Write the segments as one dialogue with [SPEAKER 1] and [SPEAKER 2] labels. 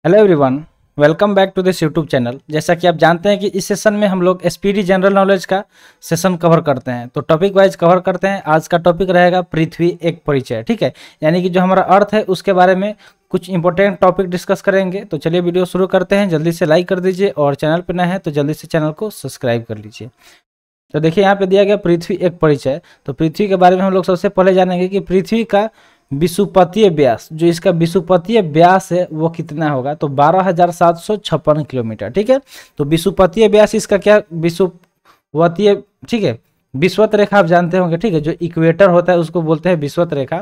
[SPEAKER 1] Hello everyone, welcome back to this YouTube channel. जैसा कि आप जानते हैं कि इस सेशन में हम लोग एसपीडी जनरल नॉलेज का सेशन कवर करते हैं, तो टॉपिक वाइज कवर करते हैं। आज का टॉपिक रहेगा पृथ्वी एक परिचय। ठीक है, यानी कि जो हमारा अर्थ है उसके बारे में कुछ इंपॉर्टेंट टॉपिक डिस्कस करेंगे। तो चलिए वीडियो शुरू करते हैं। जल्दी से लाइक कर दीजिए और चैनल पर नए हैं तो जल्दी से चैनल को सब्सक्राइब कर लीजिए। तो देखिए यहाँ पे दिया गया पृथ्वी एक परिचय। तो पृथ्वी के बारे में हम लोग सबसे पहले जानेंगे कि पृथ्वी का विषुवतीय व्यास, जो इसका विषुवतीय व्यास है वो कितना होगा। तो 12,756 किलोमीटर। ठीक है, तो विषुवतीय व्यास इसका क्या विषुवतीय, ठीक है, विषुवत रेखा आप जानते होंगे। ठीक है, जो इक्वेटर होता है उसको बोलते हैं विषुवत रेखा।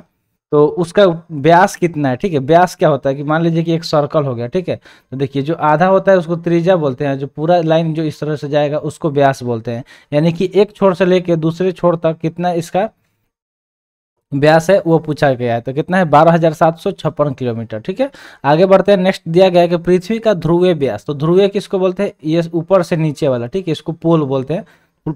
[SPEAKER 1] तो उसका व्यास कितना है। ठीक है, व्यास क्या होता है कि मान लीजिए कि एक सर्कल हो गया। ठीक है, तो देखिए जो आधा होता है उसको त्रिज्या बोलते हैं, जो पूरा लाइन जो इस तरह से जाएगा उसको व्यास बोलते हैं। यानी कि एक छोर से लेके दूसरे छोर तक कितना इसका व्यास है वो पूछा गया है। तो कितना है 12,756 किलोमीटर। ठीक है, आगे बढ़ते हैं। नेक्स्ट दिया गया है कि पृथ्वी का ध्रुवीय व्यास। तो ध्रुवीय किसको बोलते हैं, ये ऊपर से नीचे वाला। ठीक है, इसको पोल बोलते हैं।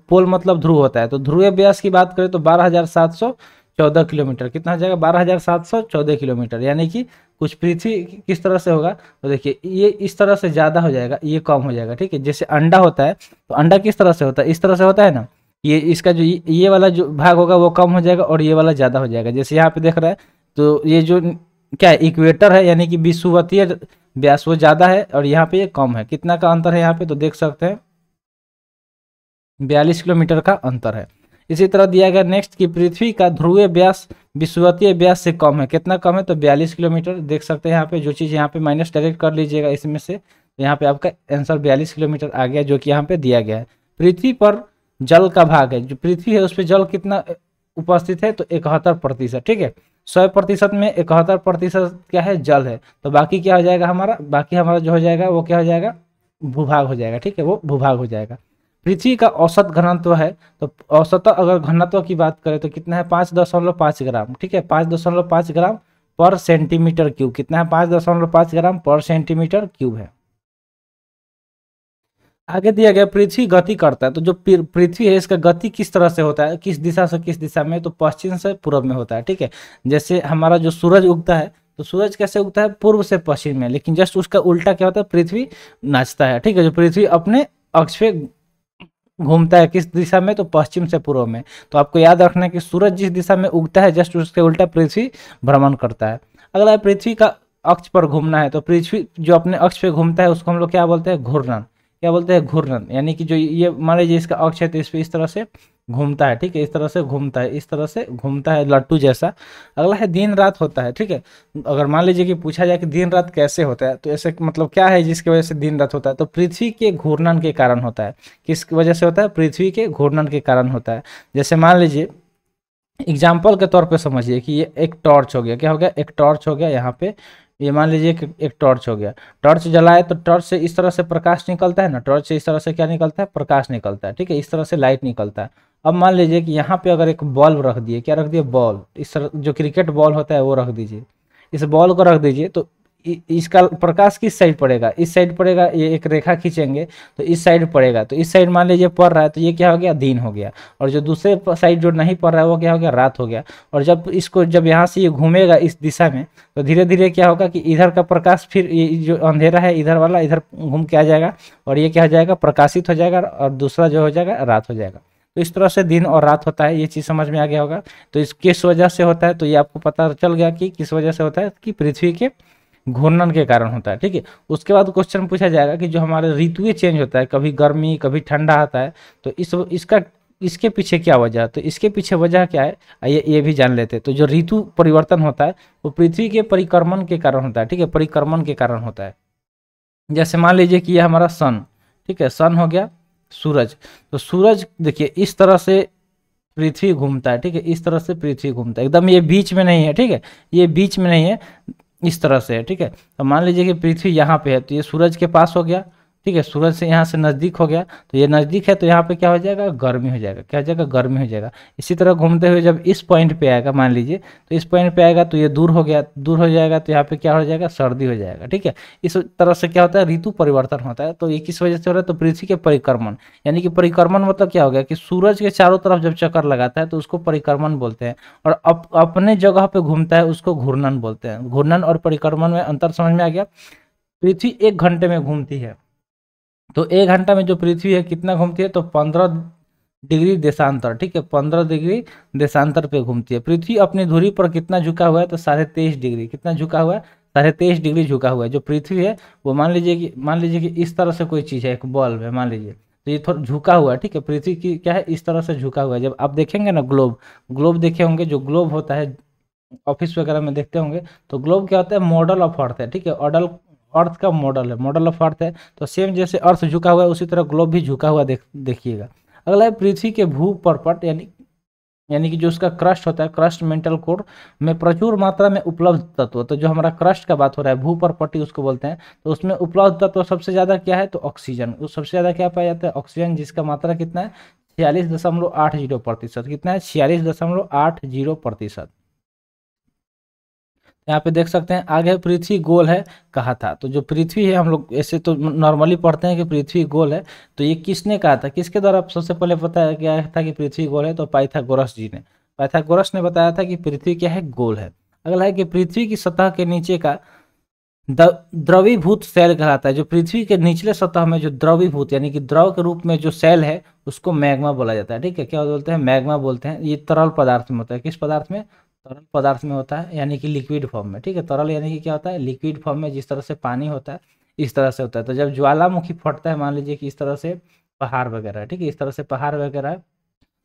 [SPEAKER 1] पोल मतलब ध्रुव होता है। तो ध्रुवीय व्यास की बात करें तो 12,714 किलोमीटर। कितना हो जाएगा 12,714 किलोमीटर। यानी कि कुछ पृथ्वी किस तरह से होगा, तो देखिए ये इस तरह से ज़्यादा हो जाएगा, ये कम हो जाएगा। ठीक है, जैसे अंडा होता है तो अंडा किस तरह से होता है, इस तरह से होता है ना। ये इसका जो ये वाला जो भाग होगा वो कम हो जाएगा और ये वाला ज़्यादा हो जाएगा। जैसे यहाँ पे देख रहा है तो ये जो क्या है इक्वेटर है, यानी कि विषुवतीय व्यास वो ज़्यादा है और यहाँ पे ये कम है। कितना का अंतर है यहाँ पे, तो देख सकते हैं 42 किलोमीटर का अंतर है। इसी तरह दिया गया नेक्स्ट कि पृथ्वी का ध्रुवीय व्यास विषुवतीय व्यास से कम है। कितना कम है, तो 42 किलोमीटर। देख सकते हैं यहाँ पे जो चीज़ यहाँ पे माइनस डायरेक्ट कर लीजिएगा इसमें से, तो यहाँ पे आपका आंसर 42 किलोमीटर आ गया, जो कि यहाँ पे दिया गया है। पृथ्वी पर जल का भाग है, जो पृथ्वी है उस पर जल कितना उपस्थित है, तो 71%। ठीक है, 100% में 71% क्या है, जल है। तो बाकी क्या हो जाएगा हमारा, बाकी हमारा जो हो जाएगा वो क्या हो जाएगा, भूभाग हो जाएगा। ठीक है, वो भूभाग हो जाएगा। पृथ्वी का औसत घनत्व है, तो औसत अगर घनत्व की बात करें तो कितना है 5.5 ग्राम। ठीक है, 5.5 ग्राम पर सेंटीमीटर क्यूब। कितना है 5.5 ग्राम पर सेंटीमीटर क्यूब है। आगे दिया गया पृथ्वी गति करता है। तो जो पृथ्वी है इसका गति किस तरह से होता है, किस दिशा से किस दिशा में, तो पश्चिम से पूर्व में होता है। ठीक है, जैसे हमारा जो सूरज उगता है तो सूरज कैसे उगता है, पूर्व से पश्चिम में। लेकिन जस्ट उसका उल्टा क्या होता है, पृथ्वी नाचता है। ठीक है, जो पृथ्वी अपने अक्ष पे घूमता है किस दिशा में, तो पश्चिम से पूर्व में। तो आपको याद रखना है कि सूरज जिस दिशा में उगता है जस्ट उसके उल्टा पृथ्वी भ्रमण करता है। अगला है पृथ्वी का अक्ष पर घूमना है। तो पृथ्वी जो अपने अक्ष पे घूमता है उसको हम लोग क्या बोलते हैं, घूर्णन। क्या बोलते हैं, घूर्णन। यानी कि जो ये मान लीजिए इसका अक्ष है तो इस पे इस तरह से घूमता है। ठीक है, इस तरह से घूमता है, इस तरह से घूमता है लट्टू जैसा। अगला है दिन रात होता है। ठीक है, अगर मान लीजिए कि पूछा जाए कि दिन रात कैसे होता है, तो ऐसे मतलब क्या है जिसकी वजह से दिन रात होता है, तो पृथ्वी के घूर्णन के कारण होता है। किस वजह से होता है, पृथ्वी के घूर्णन के कारण होता है। जैसे मान लीजिए एग्जाम्पल के तौर पे समझिए कि ये एक टॉर्च हो गया। क्या हो गया, एक टॉर्च हो गया। यहाँ पे ये मान लीजिए कि एक टॉर्च हो गया। टॉर्च जलाए तो टॉर्च से इस तरह से प्रकाश निकलता है ना, टॉर्च से इस तरह से क्या निकलता है, प्रकाश निकलता है। ठीक है, इस तरह से लाइट निकलता है। अब मान लीजिए कि यहाँ पे अगर एक बल्ब रख दिए, क्या रख दिए, बॉल, इस तरह जो क्रिकेट बॉल होता है वो रख दीजिए। इस बॉल को रख दीजिए तो इसका प्रकाश किस साइड पड़ेगा, इस साइड पड़ेगा। ये एक रेखा खींचेंगे तो इस साइड पड़ेगा, तो इस साइड मान लीजिए पड़ रहा है तो ये क्या हो गया, दिन हो गया। और जो दूसरे साइड जो नहीं पड़ रहा है वो क्या हो गया, रात हो गया। और जब यहाँ से ये घूमेगा इस दिशा में तो धीरे धीरे क्या होगा कि इधर का प्रकाश, फिर ये जो अंधेरा है इधर वाला इधर घूम के आ जाएगा और ये क्या हो जाएगा, प्रकाशित हो जाएगा, और दूसरा जो हो जाएगा रात हो जाएगा। तो इस तरह से दिन और रात होता है। ये चीज़ समझ में आ गया होगा। तो इस किस वजह से होता है, तो ये आपको पता चल गया कि किस वजह से होता है, कि पृथ्वी के घूर्णन के कारण होता है। ठीक है, उसके बाद क्वेश्चन पूछा जाएगा कि जो हमारे ऋतुएं चेंज होता है, कभी गर्मी कभी ठंडा आता है, तो इसके पीछे क्या वजह है, तो इसके पीछे वजह क्या है, ये भी जान लेते हैं। तो जो ऋतु परिवर्तन होता है वो पृथ्वी के परिक्रमण के कारण होता है। ठीक है, परिक्रमण के कारण होता है। जैसे मान लीजिए कि ये हमारा सन, ठीक है, सन हो गया सूरज। तो सूरज देखिए इस तरह से पृथ्वी घूमता है। ठीक है, इस तरह से पृथ्वी घूमता है, एकदम ये बीच में नहीं है। ठीक है, ये बीच में नहीं है, इस तरह से है। ठीक है, तो मान लीजिए कि पृथ्वी यहाँ पे है तो ये सूरज के पास हो गया। ठीक है, सूरज से यहाँ से नज़दीक हो गया, तो ये नज़दीक है तो यहाँ पे क्या हो जाएगा, गर्मी हो जाएगा। क्या हो जाएगा, गर्मी हो जाएगा। इसी तरह घूमते हुए जब इस पॉइंट पे आएगा, मान लीजिए तो इस पॉइंट पे आएगा तो ये दूर हो गया, दूर हो जाएगा तो यहाँ पे क्या हो जाएगा, सर्दी हो जाएगा। ठीक है, इस तरह से क्या होता है, ऋतु परिवर्तन होता है। तो ये किस वजह से हो रहा है, तो पृथ्वी के परिक्रमण। यानी कि परिक्रमण मतलब क्या हो गया कि सूरज के चारों तरफ जब चक्कर लगाता है तो उसको परिक्रमण बोलते हैं, और अपने जगह पे घूमता है उसको घूर्णन बोलते हैं। घूर्णन और परिक्रमण में अंतर समझ में आ गया। पृथ्वी 1 घंटे में घूमती है। तो 1 घंटा में जो पृथ्वी है कितना घूमती है, तो 15 डिग्री देशांतर, ठीक है, 15 डिग्री देशांतर पे घूमती है। पृथ्वी अपनी धुरी पर कितना झुका हुआ है, तो 23.5 डिग्री, कितना झुका हुआ है, 23.5 डिग्री झुका हुआ है। जो पृथ्वी है वो मान लीजिए कि इस तरह से कोई चीज़ है, एक बल्ब है मान लीजिए, तो ये थोड़ा झुका हुआ है, ठीक है, पृथ्वी की क्या है, इस तरह से झुका हुआ है। जब आप देखेंगे ना ग्लोब, ग्लोब देखे होंगे, जो ग्लोब होता है ऑफिस वगैरह में देखते होंगे, तो ग्लोब क्या होता है, मॉडल ऑफ अर्थ है, ठीक है, ऑर्डल अर्थ का मॉडल है, मॉडल ऑफ अर्थ है। तो सेम जैसे अर्थ झुका हुआ है उसी तरह ग्लोब भी झुका हुआ देखिएगा। अगला है पृथ्वी के भू पर्पट, यानी कि जो उसका क्रस्ट होता है, क्रस्ट मेंटल कोर में प्रचुर मात्रा में उपलब्ध तत्व, तो जो हमारा क्रस्ट का बात हो रहा है, भू पर्पटी उसको बोलते हैं, तो उसमें उपलब्ध तत्व सबसे ज़्यादा क्या है, तो ऑक्सीजन, उस सबसे ज़्यादा क्या पाया जाता है, ऑक्सीजन, जिसका मात्रा कितना है, 46.80%, कितना है, 46.80%। यहाँ पे देख सकते हैं आगे पृथ्वी गोल है कहा था। तो जो पृथ्वी है, हम लोग ऐसे तो नॉर्मली पढ़ते हैं कि पृथ्वी गोल है, तो ये किसने कहा था, किसके द्वारा सबसे पहले बताया गया था कि पृथ्वी गोल है, तो पाइथागोरस जी ने, पाइथागोरस ने बताया था कि पृथ्वी क्या है, गोल है। अगला है कि पृथ्वी की सतह के नीचे का द्रवीभूत सेल कहलाता है। जो पृथ्वी के निचले सतह में जो द्रवीभूत यानी कि द्रव के रूप में जो सेल है उसको मैग्मा बोला जाता है, ठीक है, क्या बोलते हैं, मैग्मा बोलते हैं। ये तरल पदार्थ में होता है, किस पदार्थ में, तरल पदार्थ में होता है, यानी कि लिक्विड फॉर्म में, ठीक है, तरल यानी कि क्या होता है, लिक्विड फॉर्म में, जिस तरह से पानी होता है इस तरह से होता है। तो जब ज्वालामुखी फटता है, मान लीजिए कि इस तरह से पहाड़ वगैरह है, ठीक है, इस तरह से पहाड़ वगैरह है,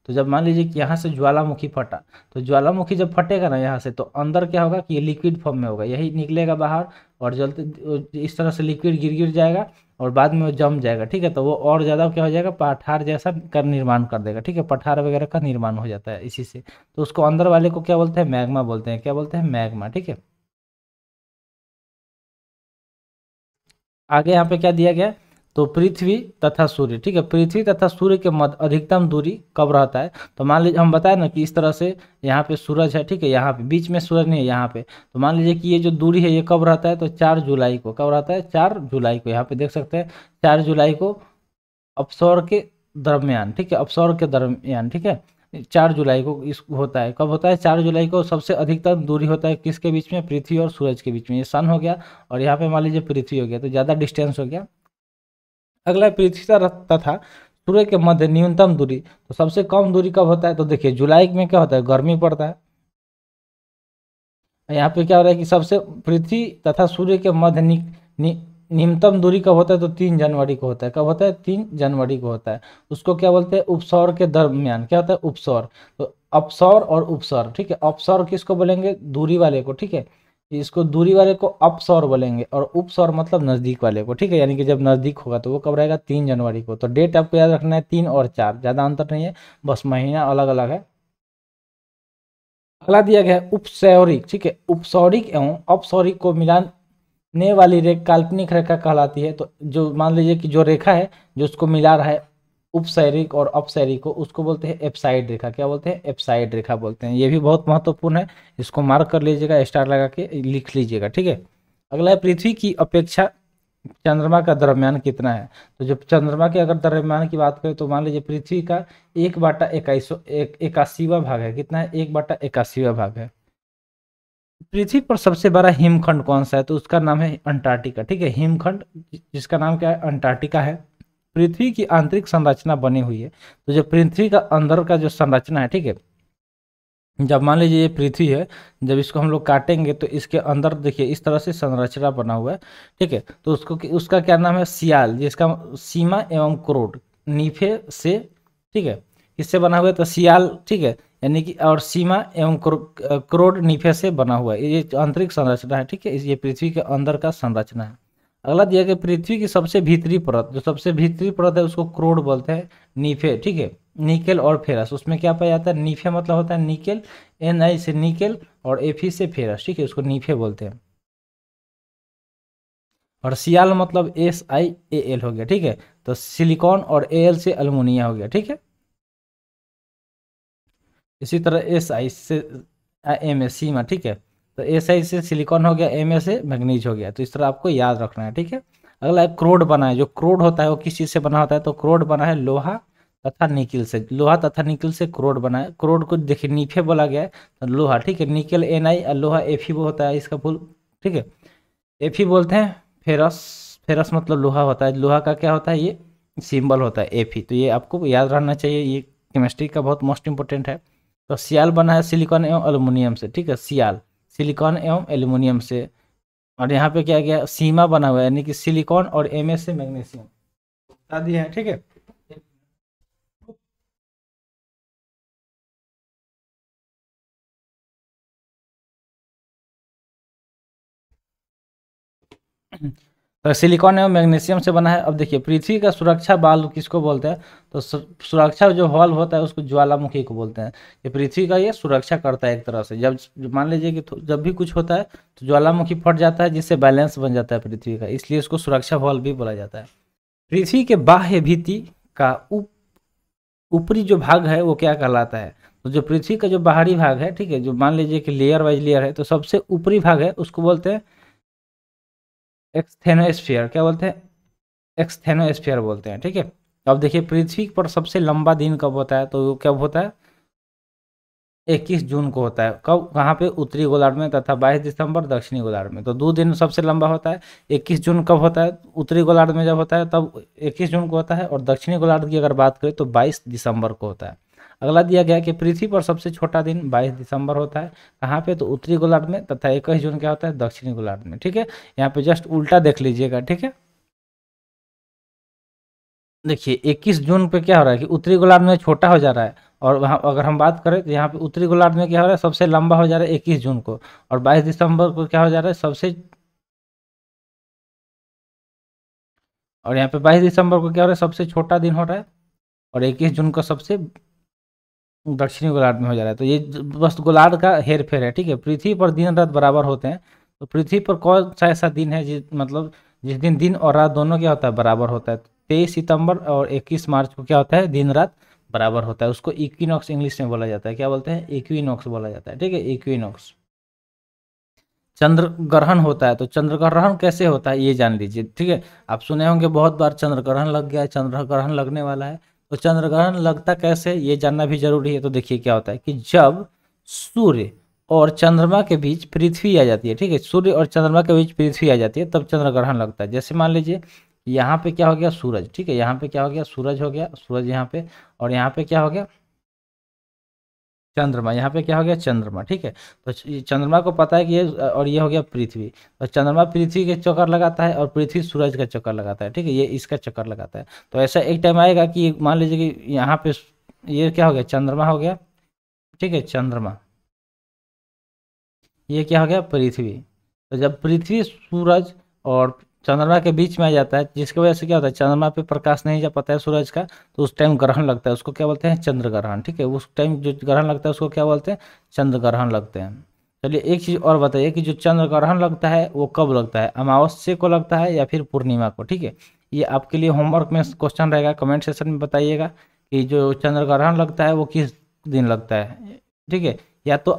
[SPEAKER 1] तो जब मान लीजिए कि यहाँ से ज्वालामुखी फटा, तो ज्वालामुखी जब फटेगा ना यहाँ से, तो अंदर क्या होगा कि ये लिक्विड फॉर्म में होगा, यही निकलेगा बाहर, और जलते इस तरह से लिक्विड गिर गिर जाएगा और बाद में वो जम जाएगा, ठीक है, तो वो और ज़्यादा क्या हो जाएगा, पठार जैसा का निर्माण कर देगा, ठीक है, पठार वगैरह का निर्माण हो जाता है इसी से। तो उसको अंदर वाले को क्या बोलते हैं, मैग्मा बोलते हैं, क्या बोलते हैं, मैग्मा, ठीक है। आगे यहाँ पे क्या दिया गया, तो पृथ्वी तथा सूर्य, ठीक है, पृथ्वी तथा सूर्य के मध्य अधिकतम दूरी कब रहता है, तो मान लीजिए हम बताए ना कि इस तरह से यहाँ पे सूरज है, ठीक है, यहाँ पे बीच में सूरज नहीं है यहाँ पे, तो मान लीजिए कि ये जो दूरी है ये कब रहता है, तो 4 जुलाई को, कब रहता है, 4 जुलाई को, यहाँ पे देख सकते हैं 4 जुलाई को अवसर के दरमियान, ठीक है, अवसर के दरमियान, ठीक है, 4 जुलाई को इस होता है, कब होता है, 4 जुलाई को सबसे अधिकतम दूरी होता है किसके बीच में, पृथ्वी और सूरज के बीच में, ये सन हो गया, और यहाँ पे मान लीजिए पृथ्वी हो गया, तो ज़्यादा डिस्टेंस हो गया। अगला है पृथ्वी तथा सूर्य के मध्य न्यूनतम दूरी, तो सबसे कम दूरी कब होता है, तो देखिए जुलाई में क्या होता है, गर्मी पड़ता है। यहाँ पे क्या हो रहा है कि सबसे पृथ्वी तथा सूर्य के मध्य न्यूनतम दूरी कब होता है, तो 3 जनवरी को होता है, कब होता है, 3 जनवरी को होता है। उसको क्या बोलते हैं, उपसौर के दरमियान, क्या होता है, उपसौर। तो अपसौर और उपसौर, ठीक है, अपसौर किसको बोलेंगे, दूरी वाले को, ठीक है, इसको दूरी वाले को अपसौर बोलेंगे, और उपसौर मतलब नज़दीक वाले को, ठीक है, यानी कि जब नज़दीक होगा तो वो कब रहेगा, 3 जनवरी को। तो डेट आपको याद रखना है, 3 और 4, ज़्यादा अंतर नहीं है, बस महीना अलग अलग है। अगला दिया गया है उपसौरिक, ठीक है, उपसौरिक एवं अपसौरिक को मिलाने वाली रेखा काल्पनिक रेखा कहलाती है। तो जो मान लीजिए कि जो रेखा है जो उसको मिला रहा है उपसैरिक और अपसैरिक को, उसको बोलते हैं एप्साइड रेखा, क्या बोलते हैं, एप्साइड रेखा बोलते हैं। ये भी बहुत महत्वपूर्ण है, इसको मार्क कर लीजिएगा, स्टार लगा के लिख लीजिएगा, ठीक है। अगला है पृथ्वी की अपेक्षा चंद्रमा का द्रव्यमान कितना है। तो जब चंद्रमा के अगर द्रव्यमान की बात करें, तो मान लीजिए पृथ्वी का 1/81वां भाग है, कितना है, 1/81वां भाग है। पृथ्वी पर सबसे बड़ा हिमखंड कौन सा है, तो उसका नाम है अंटार्कटिका, ठीक है, हिमखंड जिसका नाम क्या है, अंटार्कटिका है। पृथ्वी की आंतरिक संरचना बनी हुई है, तो जो पृथ्वी का अंदर का जो संरचना है, ठीक है, जब मान लीजिए ये पृथ्वी है, जब इसको हम लोग काटेंगे तो इसके अंदर देखिए इस तरह से संरचना बना हुआ है, ठीक है, तो उसका क्या नाम है, सियाल, जिसका सीमा एवं क्रोड नीफे से, ठीक है, इससे बना हुआ है, तो सियाल, ठीक है, यानी कि और सीमा एवं क्रोड नीफे से बना हुआ है, ये आंतरिक संरचना है, ठीक है, ये पृथ्वी के अंदर का संरचना है। अगला दिया गया पृथ्वी की सबसे भीतरी परत, जो सबसे भीतरी परत है उसको क्रोड बोलते हैं, नीफे, ठीक है, निकेल और फेरस, उसमें क्या पाया जाता है, नीफे मतलब होता है निकेल, Ni से निकेल और Fe से फेरस, ठीक है, उसको नीफे बोलते हैं। और सियाल मतलब SiAl हो गया, ठीक है, तो सिलिकॉन और Al से अल्मोनिया हो गया, ठीक है। इसी तरह Si से Ma सीमा, ठीक है, तो Si से सिलिकॉन हो गया, Ma से मैग्नीज हो गया, तो इस तरह आपको याद रखना है, ठीक है। अगला है क्रोड बना है, जो क्रोड होता है वो किस चीज़ से बना होता है, तो क्रोड बना है लोहा तथा निकिल से, लोहा तथा निकिल से क्रोड बना है। क्रोड को देखिए नीफे बोला गया है, तो लोहा, ठीक है, निकल Ni और लोहा Fe वो होता है इसका फुल, ठीक है, Fe बोलते हैं, फेरस, फेरस मतलब लोहा होता है, लोहा का क्या होता है, ये सिंबल होता है Fe, तो ये आपको याद रहना चाहिए, ये केमिस्ट्री का बहुत मोस्ट इंपॉर्टेंट है। तो सियाल बना है सिलिकॉन एवं एल्युमिनियम से, ठीक है, सियाल सिलिकॉन एवं एल्युमिनियम से। और यहाँ पे क्या गया, सीमा बना हुआ है, यानी कि सिलिकॉन और Mn से मैग्नीशियम, बता दिया है, ठीक है। तो सिलिकॉन एवं मैग्नीशियम से बना है। अब देखिए पृथ्वी का सुरक्षा बाल किसको बोलते हैं, तो सुरक्षा जो हॉल होता है उसको ज्वालामुखी को बोलते हैं। ये पृथ्वी का ये सुरक्षा करता है एक तरह से, जब मान लीजिए कि जब भी कुछ होता है तो ज्वालामुखी फट जाता है, जिससे बैलेंस बन जाता है पृथ्वी का, इसलिए इसको सुरक्षा हॉल भी बोला जाता है। पृथ्वी के बाह्य भित्ति का ऊपरी जो भाग है वो क्या कहलाता है, तो जो पृथ्वी का जो बाहरी भाग है, ठीक है, जो मान लीजिए कि लेयर वाइज लेयर है, तो सबसे ऊपरी भाग है उसको बोलते हैं एक्सथेनोस्फीयर, क्या बोलते हैं, एक्सथेनोस्फीयर बोलते हैं, ठीक है। अब देखिए पृथ्वी पर सबसे लंबा दिन कब होता है, तो कब होता है, 21 जून को होता है। कब, कहाँ पे, उत्तरी गोलार्ध में, तथा 22 दिसंबर दक्षिणी गोलार्ध में। तो 2 दिन सबसे लंबा होता है। 21 जून कब होता है, उत्तरी गोलार्ध में जब होता है तब 21 जून को होता है, और दक्षिणी गोलार्ध की अगर बात करें तो 22 दिसंबर को होता है। अगला दिया गया कि पृथ्वी पर सबसे छोटा दिन 22 दिसंबर होता है, कहाँ पे, तो उत्तरी गोलार्ध में, तथा 21 जून क्या होता है, दक्षिणी गोलार्ध में, ठीक है। यहाँ पे जस्ट उल्टा देख लीजिएगा, ठीक है। देखिए 21 जून पे क्या हो रहा है कि उत्तरी गोलार्ध में छोटा हो जा रहा है, और वहाँ अगर हम बात करें तो यहाँ पे उत्तरी गोलार्ध में क्या हो रहा है, सबसे लंबा हो जा रहा है 21 जून को, और 22 दिसंबर को क्या हो जा रहा है सबसे, और यहाँ पे 22 दिसंबर को क्या हो रहा है सबसे छोटा दिन हो रहा है, और 21 जून को सबसे दक्षिणी गोलार्ध में हो जा रहा है। तो ये बस गोलार्ध का हेर फेर है, ठीक है। पृथ्वी पर दिन रात बराबर होते हैं, तो पृथ्वी पर कौन सा ऐसा दिन है मतलब जिस दिन दिन और रात दोनों क्या होता है, बराबर होता है। 23 सितंबर और 21 मार्च को क्या होता है, दिन रात बराबर होता है। उसको इक्विनॉक्स इंग्लिश में बोला जाता है, क्या बोलते हैं, इक्विनॉक्स बोला जाता है, ठीक है, इक्विनॉक्स। चंद्र ग्रहण होता है, तो चंद्र ग्रहण कैसे होता है ये जान लीजिए, ठीक है। आप सुने होंगे बहुत बार चंद्र ग्रहण लग गया है, चंद्र ग्रहण लगने वाला है। तो चंद्र ग्रहण लगता कैसे, ये जानना भी जरूरी है। तो देखिए क्या होता है कि जब सूर्य और चंद्रमा के बीच पृथ्वी आ जाती है, ठीक है, सूर्य और चंद्रमा के बीच पृथ्वी आ जाती है, तब चंद्र ग्रहण लगता है। जैसे मान लीजिए यहाँ पे क्या हो गया, सूरज, ठीक है, यहाँ पे क्या हो गया, सूरज हो गया, सूरज यहाँ पे, और यहाँ पे क्या हो गया, चंद्रमा, यहाँ पे क्या हो गया, चंद्रमा, ठीक है। तो चंद्रमा को पता है कि ये, और ये हो गया पृथ्वी। तो चंद्रमा पृथ्वी के चक्कर लगाता है, और पृथ्वी सूरज का चक्कर लगाता है, ठीक है, ये इसका चक्कर लगाता है। तो ऐसा एक टाइम आएगा कि मान लीजिए कि यहाँ पे ये क्या हो गया, चंद्रमा हो गया, ठीक है, चंद्रमा, ये क्या हो गया, पृथ्वी। तो जब पृथ्वी सूरज और चंद्रमा के बीच में आ जाता है, जिसकी वजह से क्या होता है, चंद्रमा पे प्रकाश नहीं जा पाता है सूरज का, तो उस टाइम ग्रहण लगता है, उसको क्या बोलते हैं, चंद्र ग्रहण, ठीक है। उस टाइम जो ग्रहण लगता है उसको क्या बोलते हैं, चंद्र ग्रहण लगते हैं। चलिए एक चीज़ और बताइए कि जो चंद्र ग्रहण लगता है वो कब लगता है, अमावस्या को लगता है या फिर पूर्णिमा को, ठीक है। ये आपके लिए होमवर्क में क्वेश्चन रहेगा, कमेंट सेशन में बताइएगा कि जो चंद्र ग्रहण लगता है वो किस दिन लगता है, ठीक है, या तो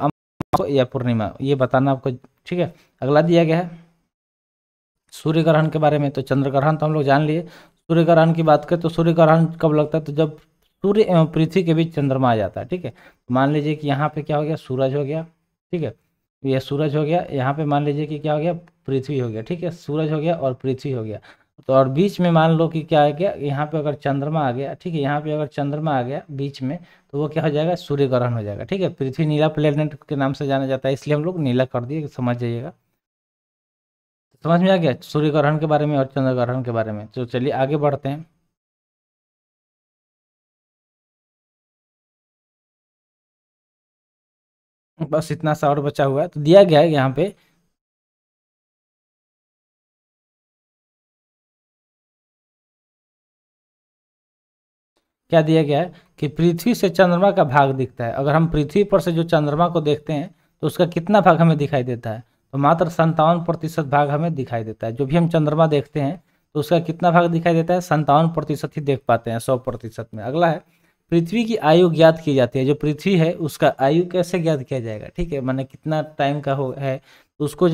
[SPEAKER 1] या पूर्णिमा, ये बताना आपको, ठीक है। अगला दिया गया है सूर्य ग्रहण के बारे में। तो चंद्र ग्रहण तो हम लोग जान लिए। सूर्य ग्रहण की बात करें तो सूर्य ग्रहण कब लगता है, तो जब सूर्य एवं पृथ्वी के बीच चंद्रमा आ जाता है, ठीक है। मान लीजिए कि यहाँ पे क्या हो गया, सूरज हो गया, ठीक है, ये सूरज हो गया, यहाँ पे मान लीजिए कि क्या हो गया, पृथ्वी हो गया, ठीक है, सूरज हो गया और पृथ्वी हो गया। तो और बीच में मान लो कि क्या आ गया, यहाँ पे अगर चंद्रमा आ गया, ठीक है, यहाँ पे अगर चंद्रमा आ गया बीच में, तो वो क्या हो जाएगा, सूर्य ग्रहण हो जाएगा, ठीक है। पृथ्वी नीला प्लेनेट के नाम से जाना जाता है, इसलिए हम लोग नीला कर दिए, समझ जाइएगा। समझ में आ गया सूर्य ग्रहण के बारे में और चंद्र ग्रहण के बारे में। तो चलिए आगे बढ़ते हैं। बस इतना सा और बचा हुआ है, तो दिया गया है यहाँ पे, क्या दिया गया है कि पृथ्वी से चंद्रमा का भाग दिखता है। अगर हम पृथ्वी पर से जो चंद्रमा को देखते हैं तो उसका कितना भाग हमें दिखाई देता है, तो मात्र 57% भाग हमें दिखाई देता है। जो भी हम चंद्रमा देखते हैं तो उसका कितना भाग दिखाई देता है, 57% ही देख पाते हैं 100% में। अगला है पृथ्वी की आयु ज्ञात की जाती है। जो पृथ्वी है उसका आयु कैसे ज्ञात किया जाएगा, ठीक है, माने कितना टाइम का हो है, तो उसको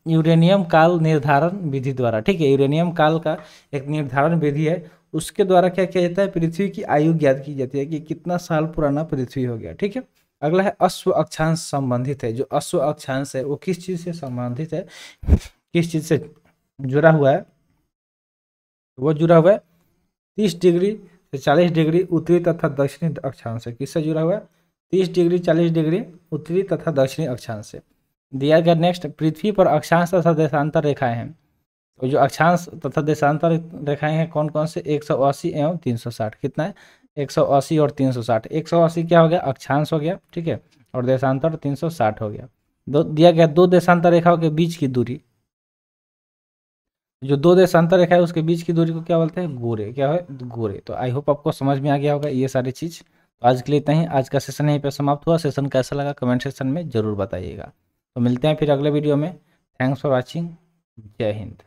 [SPEAKER 1] यूरेनियम काल निर्धारण विधि द्वारा, ठीक है, यूरेनियम काल का एक निर्धारण विधि है, उसके द्वारा क्या किया जाता है, पृथ्वी की आयु ज्ञात की जाती है कि कितना साल पुराना पृथ्वी हो गया, ठीक है। अगला है अश्व अक्षांश संबंधित है। जो अश्व अक्षांश है वो किस चीज से संबंधित है, किस चीज से जुड़ा हुआ है, वो जुड़ा हुआ है 30 डिग्री से 40 डिग्री उत्तरी तथा दक्षिणी अक्षांश से। किससे जुड़ा हुआ है? 30 डिग्री 40 डिग्री उत्तरी तथा दक्षिणी अक्षांश से। दिया गया नेक्स्ट, पृथ्वी पर अक्षांश तथा देशांतर रेखाएं हैं। तो जो अक्षांश तथा देशांतर रेखाएं हैं कौन कौन से? 180 एवं 360। कितना है? 180 और 360। 180 क्या हो गया? अक्षांश हो गया, ठीक है, और देशांतर 360 हो गया। दिया गया दो देशांतर रेखाओं के बीच की दूरी, जो दो देशांतर रेखा है उसके बीच की दूरी को क्या बोलते हैं? गोरे। क्या है? गोरे। तो आई होप आपको समझ में आ गया होगा ये सारी चीज़। तो आज के लिए इतना ही, आज का सेशन यहीं पे समाप्त हुआ। सेशन कैसा लगा कमेंट सेक्शन में जरूर बताइएगा। तो मिलते हैं फिर अगले वीडियो में। Thanks for watching. जय हिंद।